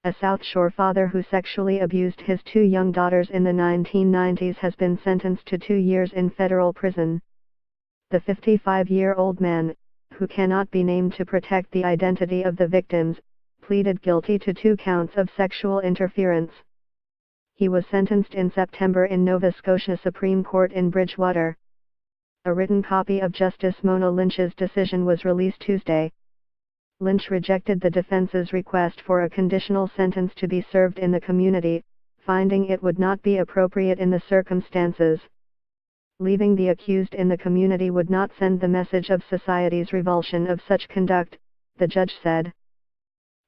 A South Shore father who sexually abused his two young daughters in the 1990s has been sentenced to 2 years in federal prison. The 55-year-old man, who cannot be named to protect the identity of the victims, pleaded guilty to 2 counts of sexual interference. He was sentenced in September in Nova Scotia Supreme Court in Bridgewater. A written copy of Justice Mona Lynch's decision was released Tuesday. Lynch rejected the defense's request for a conditional sentence to be served in the community, finding it would not be appropriate in the circumstances. Leaving the accused in the community would not send the message of society's revulsion of such conduct, the judge said.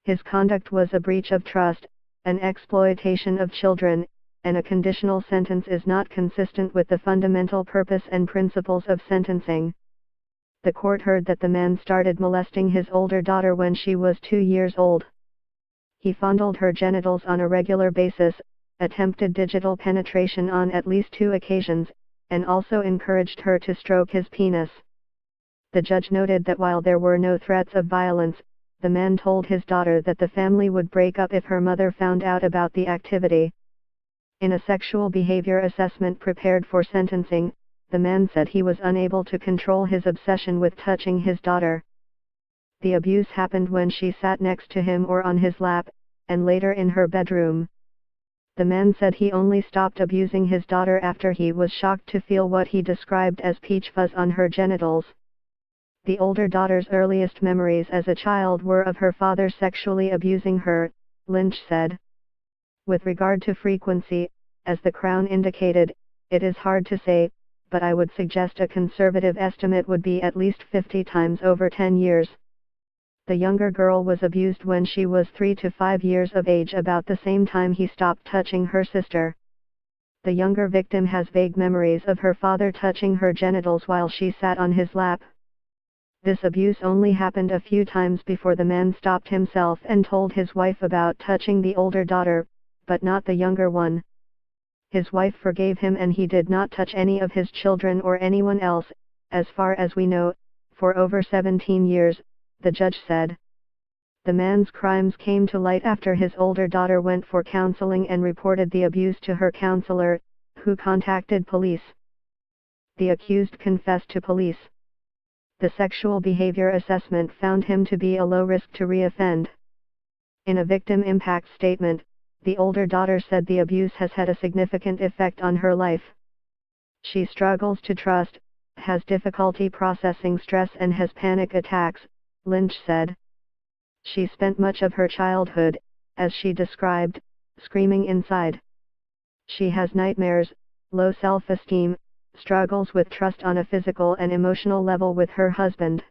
His conduct was a breach of trust, an exploitation of children, and a conditional sentence is not consistent with the fundamental purpose and principles of sentencing. The court heard that the man started molesting his older daughter when she was 2 years old. He fondled her genitals on a regular basis, attempted digital penetration on at least 2 occasions, and also encouraged her to stroke his penis. The judge noted that while there were no threats of violence, the man told his daughter that the family would break up if her mother found out about the activity. In a sexual behavior assessment prepared for sentencing, the man said he was unable to control his obsession with touching his daughter. The abuse happened when she sat next to him or on his lap, and later in her bedroom. The man said he only stopped abusing his daughter after he was shocked to feel what he described as peach fuzz on her genitals. The older daughter's earliest memories as a child were of her father sexually abusing her, Lynch said. With regard to frequency, as the Crown indicated, it is hard to say, but I would suggest a conservative estimate would be at least 50 times over 10 years. The younger girl was abused when she was 3 to 5 years of age, about the same time he stopped touching her sister. The younger victim has vague memories of her father touching her genitals while she sat on his lap. This abuse only happened a few times before the man stopped himself and told his wife about touching the older daughter, but not the younger one. His wife forgave him and he did not touch any of his children or anyone else, as far as we know, for over 17 years, the judge said. The man's crimes came to light after his older daughter went for counseling and reported the abuse to her counselor, who contacted police. The accused confessed to police. The sexual behavior assessment found him to be a low risk to reoffend. In a victim impact statement, the older daughter said the abuse has had a significant effect on her life. She struggles to trust, has difficulty processing stress and has panic attacks, Lynch said. She spent much of her childhood, as she described, screaming inside. She has nightmares, low self-esteem, struggles with trust on a physical and emotional level with her husband.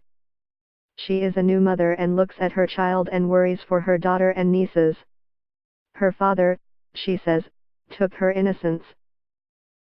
She is a new mother and looks at her child and worries for her daughter and nieces. Her father, she says, took her innocence.